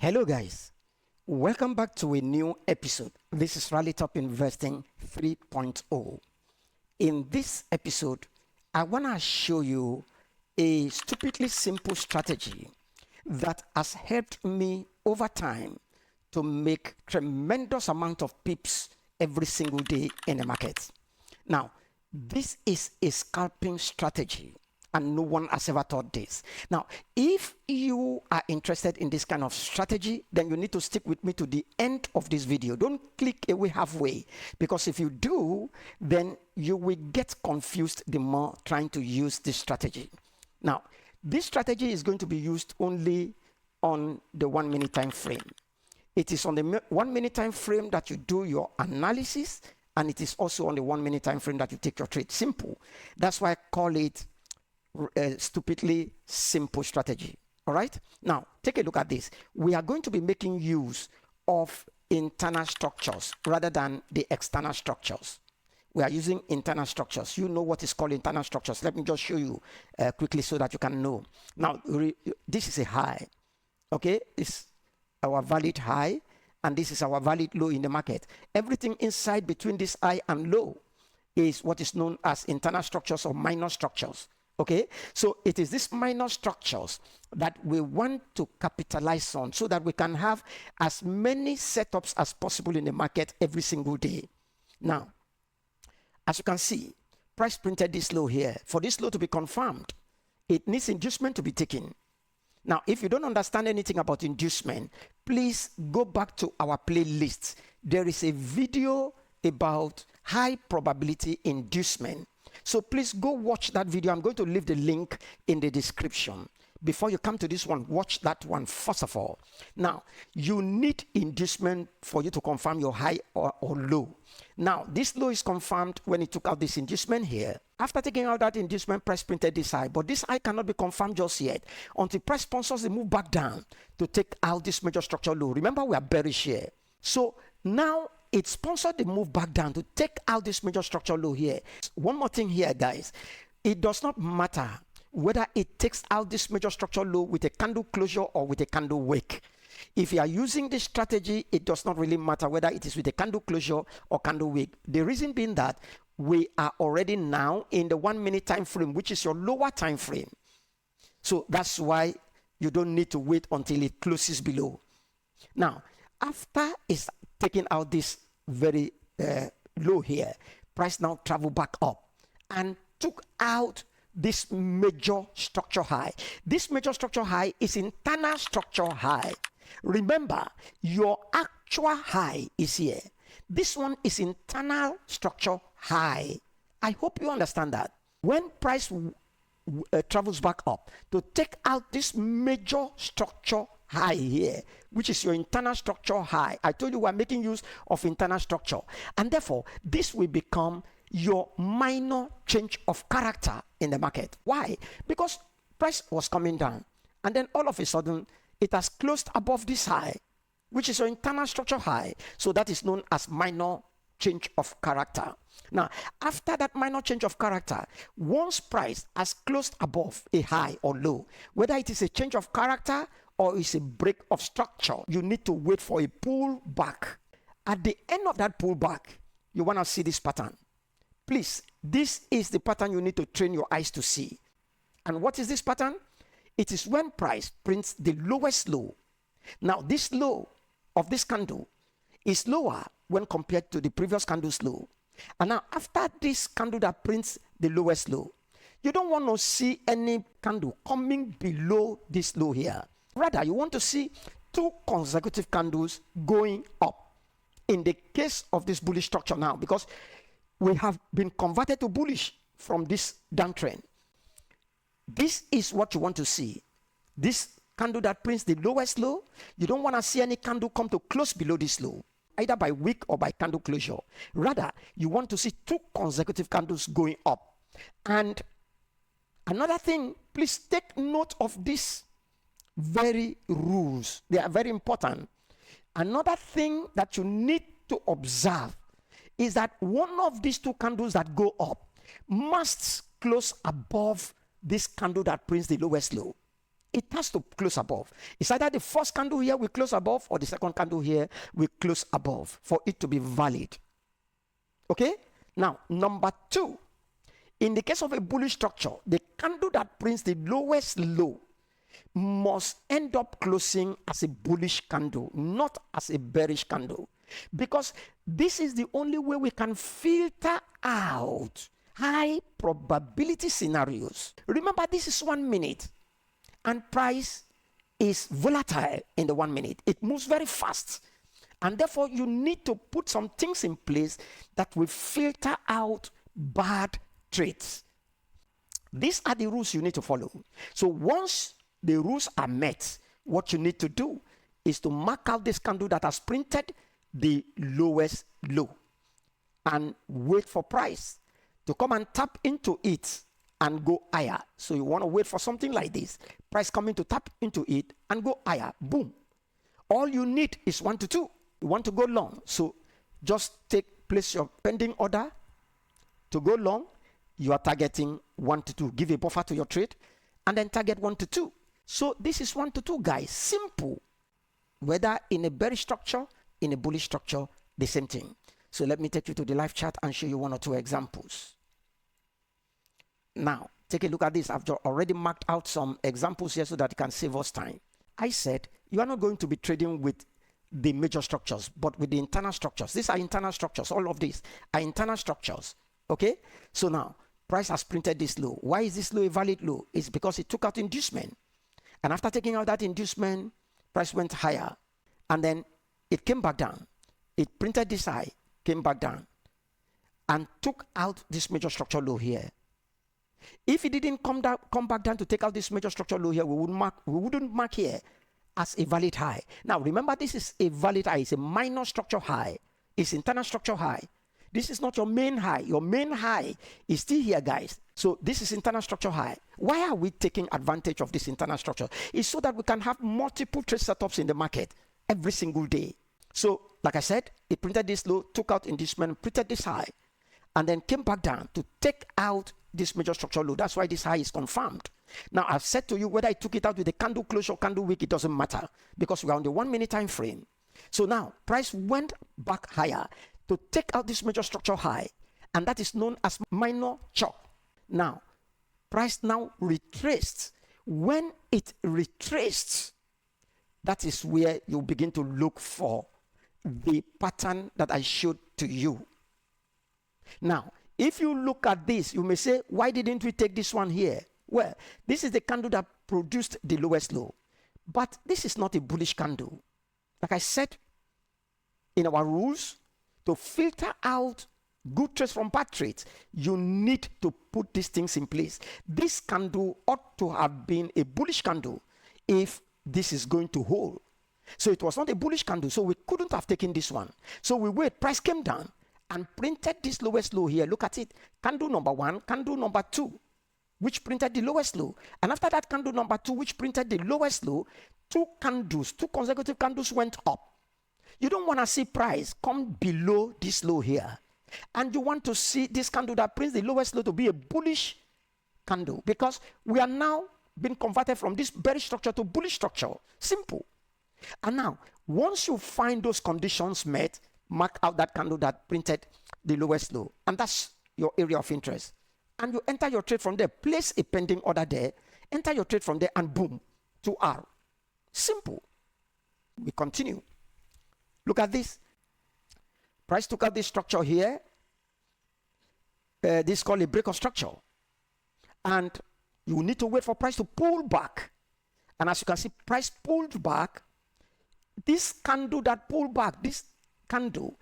Hello guys, welcome back to a new episode. This is RALLYTOP Investing 3.0. In this episode, I want to show you a stupidly simple strategy that has helped me over time to make tremendous amount of pips every single day in the market. Now, this is a scalping strategy, and no one has ever taught this. Now, if you are interested in this kind of strategy, then you need to stick with me to the end of this video. Don't click away halfway, because if you do, then you will get confused the more trying to use this strategy. Now, this strategy is going to be used only on the 1 minute time frame. It is on the 1 minute time frame that you do your analysis, and it is also on the 1 minute time frame that you take your trade. Simple. That's why I call it a stupidly simple strategy. All right, now take a look at this. We are going to be making use of internal structures rather than the external structures. We are using internal structures. You know what is called internal structures. Let me just show you quickly so that you can know. Now, this is a high. Okay, it's our valid high, and this is our valid low in the market. Everything inside between this high and low is what is known as internal structures or minor structures. Okay, so it is these minor structures that we want to capitalize on so that we can have as many setups as possible in the market every single day. Now, as you can see, price printed this low here. For this low to be confirmed, it needs inducement to be taken. Now, if you don't understand anything about inducement, please go back to our playlist. There is a video about high probability inducement. So please go watch that video. I'm going to leave the link in the description. Before you come to this one, watch that one first of all. Now, you need inducement for you to confirm your high or low. Now, this low is confirmed when it took out this inducement here. After taking out that inducement, price printed this high. But this high cannot be confirmed just yet until price sponsors the move back down to take out this major structural low. Remember, we are bearish here. So now, it sponsored the move back down to take out this major structural low here. One more thing here, guys. It does not matter whether it takes out this major structural low with a candle closure or with a candle wick. If you are using this strategy, it does not really matter whether it is with a candle closure or candle wick. The reason being that we are already now in the 1 minute time frame, which is your lower time frame. So that's why you don't need to wait until it closes below. Now, after it's taking out this very low here, price now travel back up and took out this major structure high. This major structure high is internal structure high. Remember, your actual high is here. This one is internal structure high. I hope you understand that. When price travels back up to take out this major structure high here, which is your internal structure high. I told you we're making use of internal structure, and therefore this will become your minor change of character in the market. Why? Because price was coming down, and then all of a sudden it has closed above this high, which is your internal structure high. So that is known as minor change of character. Now, after that minor change of character, once price has closed above a high or low, whether it is a change of character or it's a break of structure, you need to wait for a pullback. At the end of that pullback, you want to see this pattern. Please, this is the pattern you need to train your eyes to see. And what is this pattern? It is when price prints the lowest low. Now, this low of this candle is lower when compared to the previous candle's low. And now, after this candle that prints the lowest low, you don't want to see any candle coming below this low here. Rather, you want to see two consecutive candles going up. In the case of this bullish structure now, because we have been converted to bullish from this downtrend. This is what you want to see. This candle that prints the lowest low, you don't want to see any candle come to close below this low, either by wick or by candle closure. Rather, you want to see two consecutive candles going up. And another thing, please take note of this very rules. They are very important. Another thing that you need to observe is that one of these two candles that go up must close above this candle that prints the lowest low. it has to close above. It's either the first candle here will close above or the second candle here will close above for it to be valid. Okay? Now, number 2, in the case of a bullish structure, the candle that prints the lowest low must end up closing as a bullish candle, not as a bearish candle, because this is the only way we can filter out high probability scenarios. Remember, this is 1 minute and price is volatile in the 1 minute. It moves very fast, and therefore you need to put some things in place that will filter out bad trades. These are the rules you need to follow. So once the rules are met, what you need to do is to mark out this candle that has printed the lowest low and wait for price to come and tap into it and go higher. So you want to wait for something like this, price coming to tap into it and go higher. Boom. All you need is 1 to 2. You want to go long, so just place your pending order to go long. You are targeting 1 to 2. Give a buffer to your trade and then target 1 to 2. So this is 1 to 2, guys. Simple. Whether in a bearish structure, in a bullish structure, the same thing. So let me take you to the live chat and show you 1 or 2 examples. Now, take a look at this. I've already marked out some examples here so that it can save us time. I said you are not going to be trading with the major structures, but with the internal structures. These are internal structures. All of these are internal structures. Okay? So now, price has printed this low. Why is this low a valid low? It's because it took out inducement. And after taking out that inducement, price went higher. And then it came back down. It printed this high, came back down, and took out this major structure low here. If it didn't come back down to take out this major structure low here, we wouldn't mark here as a valid high. Now remember, this is a valid high. It's a minor structure high. It's internal structure high. This is not your main high. Your main high is still here, guys. So this is internal structure high. Why are we taking advantage of this internal structure? It's so that we can have multiple trade setups in the market every single day. So like I said, it printed this low, took out inducement, printed this high, and then came back down to take out this major structure low. That's why this high is confirmed. Now I've said to you, whether I took it out with a candle close or candle wick, it doesn't matter, because we are on the 1 minute time frame. So now price went back higher to take out this major structure high, and that is known as minor chop. Now price now retraced. When it retraced, that is where you begin to look for the pattern that I showed to you. Now if you look at this, you may say, why didn't we take this one here? Well, this is the candle that produced the lowest low, but this is not a bullish candle. Like I said in our rules, to filter out good trades from bad trades, you need to put these things in place. This candle ought to have been a bullish candle if this is going to hold. So it was not a bullish candle, so we couldn't have taken this one. So we wait, price came down and printed this lowest low here. Look at it. Candle number 1, candle number 2, which printed the lowest low. And after that, candle number 2, which printed the lowest low, 2 consecutive candles went up. You don't want to see price come below this low here. And you want to see this candle that prints the lowest low to be a bullish candle, because we are now being converted from this bearish structure to bullish structure. Simple. And now, once you find those conditions met, mark out that candle that printed the lowest low, and that's your area of interest, and you enter your trade from there. Place a pending order there, enter your trade from there, and boom, 2R. Simple. We continue. Look at this. Price took out this structure here. This is called a break of structure, and you need to wait for price to pull back. And as you can see, price pulled back. This candle that pulled back, this candle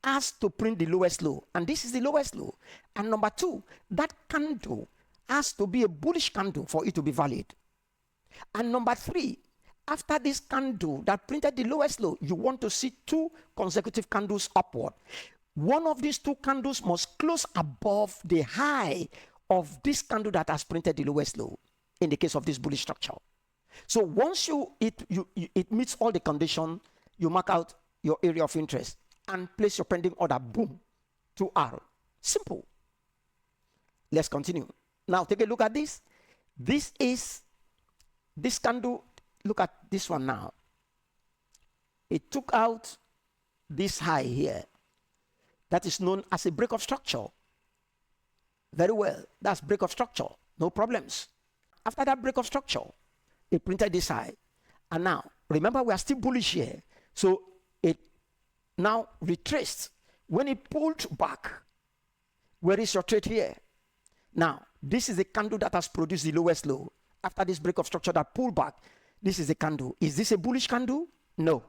has to print the lowest low, and this is the lowest low. And number 2, that candle has to be a bullish candle for it to be valid. And number 3, after this candle that printed the lowest low, you want to see 2 consecutive candles upward. One of these 2 candles must close above the high of this candle that has printed the lowest low in the case of this bullish structure. So once it meets all the conditions, you mark out your area of interest and place your pending order, boom, 2R. Simple. Let's continue. Now take a look at this. This is this candle, look at this one now. It took out this high here. That is known as a break of structure. Very well. That's break of structure. No problems. After that break of structure, it printed this high. And now, remember, we are still bullish here. So it now retraced. When it pulled back, where is your trade here? Now, this is a candle that has produced the lowest low. After this break of structure that pulled back, this is a candle. Is this a bullish candle? No.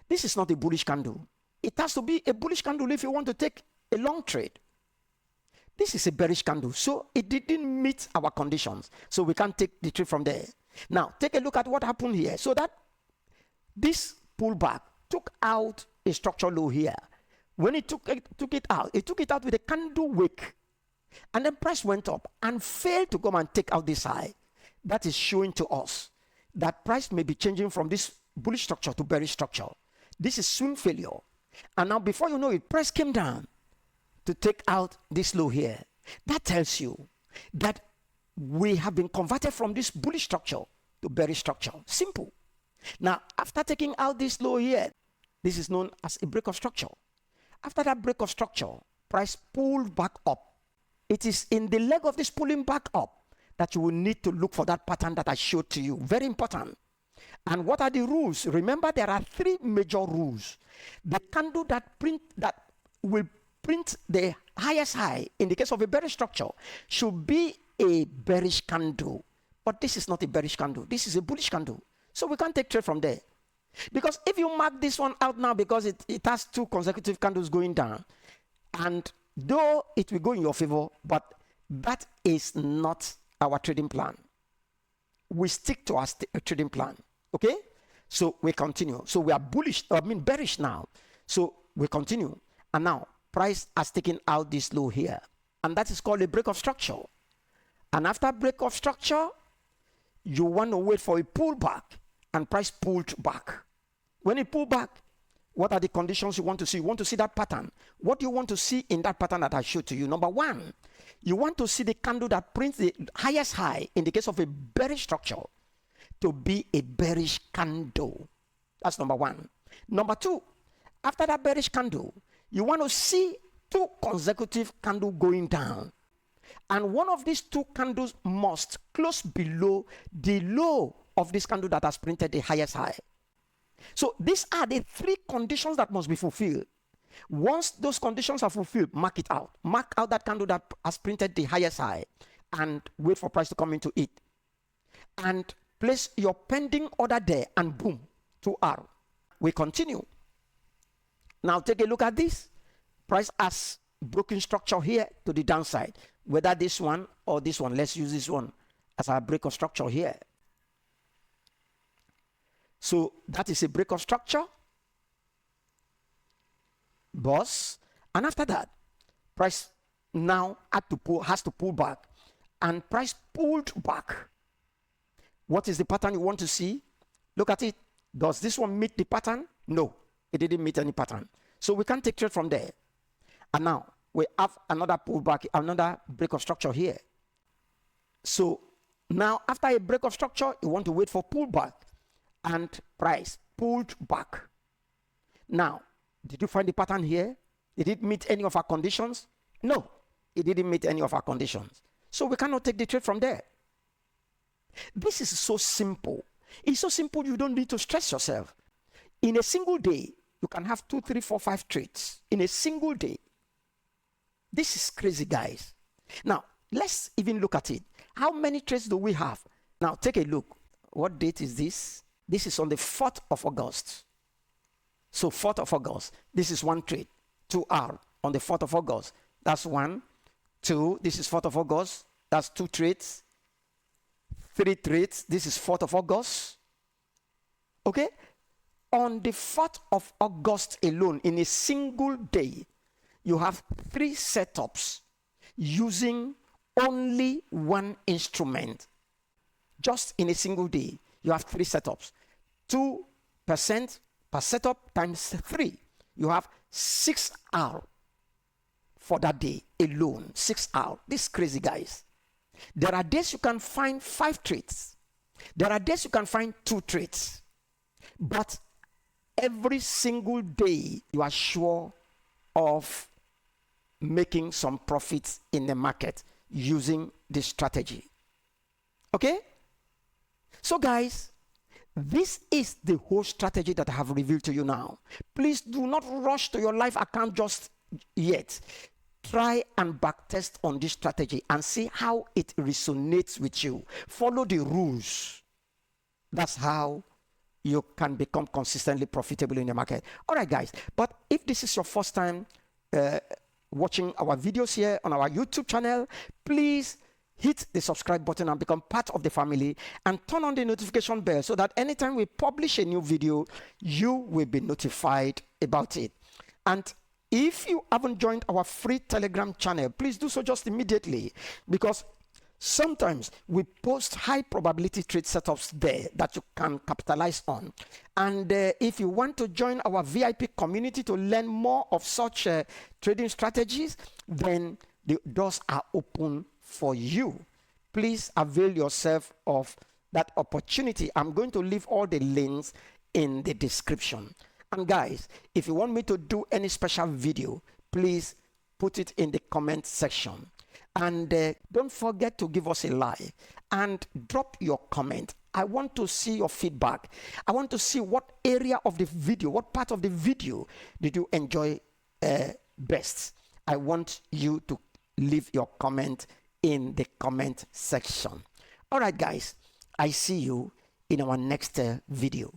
This is not a bullish candle. It has to be a bullish candle if you want to take a long trade. This is a bearish candle, so it didn't meet our conditions. So we can't take the trade from there. Now, take a look at what happened here. So that this pullback took out a structure low here. When it took it out with a candle wick. And then price went up and failed to come and take out this high. That is showing to us that price may be changing from this bullish structure to bearish structure. This is swing failure. And now before you know it, price came down to take out this low here. That tells you that we have been converted from this bullish structure to bearish structure. Simple. Now, after taking out this low here, this is known as a break of structure. After that break of structure, price pulled back up. It is in the leg of this pulling back up that you will need to look for that pattern that I showed to you. Very important. And what are the rules? Remember, there are three major rules. The candle that will print the highest high in the case of a bearish structure should be a bearish candle. But this is not a bearish candle. This is a bullish candle. So we can't take trade from there. Because if you mark this one out now because it has two consecutive candles going down, and though it will go in your favor, but that is not our trading plan. We stick to our trading plan. Okay? So we continue. So we are bearish now. So we continue. And now price has taken out this low here. And that is called a break of structure. And after break of structure, you want to wait for a pullback. And price pulled back. When it pulled back, what are the conditions you want to see? You want to see that pattern. What do you want to see in that pattern that I showed to you? Number one, you want to see the candle that prints the highest high in the case of a bearish structure to be a bearish candle. That's number one. Number two, after that bearish candle, you want to see two consecutive candles going down. And one of these two candles must close below the low of this candle that has printed the highest high. So these are the three conditions that must be fulfilled. Once those conditions are fulfilled, mark it out. Mark out that candle that has printed the highest high and wait for price to come into it. And place your pending order there and boom, 2R. We continue. Now take a look at this. Price has broken structure here to the downside. Whether this one or this one, let's use this one as our break of structure here. So that is a break of structure. Boss. And after that, price now has to pull back. And price pulled back. What is the pattern you want to see? Look at it. Does this one meet the pattern? No, it didn't meet any pattern. So we can't take trade from there. And now we have another pullback, another break of structure here. So now after a break of structure, you want to wait for pullback. And price pulled back. Now, did you find the pattern here? Did it meet any of our conditions? No, it didn't meet any of our conditions. So we cannot take the trade from there. This is so simple. It's so simple you don't need to stress yourself. In a single day, you can have 2, 3, 4, 5 trades. In a single day. This is crazy, guys. Now, let's even look at it. How many trades do we have? Now, take a look. What date is this? This is on the 4th of August. So 4th of August, this is one trade, 2R on the 4th of August. That's 1, 2, this is 4th of August. That's 2 trades, 3 trades. This is 4th of August. Okay? On the 4th of August alone, in a single day, you have 3 setups using only one instrument. Just in a single day, you have 3 setups. 2% per setup times 3. You have 6 hours for that day alone. 6 hours. This is crazy, guys. There are days you can find 5 trades There are days you can find 2 trades, but every single day you are sure of making some profits in the market using this strategy. Okay? So guys, this is the whole strategy that I have revealed to you now. Please do not rush to your live account just yet. Try and backtest on this strategy and see how it resonates with you. Follow the rules. That's how you can become consistently profitable in the market. All right, guys. But if this is your first time watching our videos here on our YouTube channel, please hit the subscribe button and become part of the family, and turn on the notification bell so that anytime we publish a new video, you will be notified about it. And if you haven't joined our free Telegram channel, please do so just immediately, because sometimes we post high probability trade setups there that you can capitalize on. And if you want to join our VIP community to learn more of such trading strategies, then the doors are open for you. Please avail yourself of that opportunity. I'm going to leave all the links in the description. And guys, if you want me to do any special video, please put it in the comment section. And don't forget to give us a like and drop your comment. I want to see your feedback. I want to see what area of the video, what part of the video did you enjoy best. I want you to leave your comment in the comment section. All right, guys, I see you in our next video.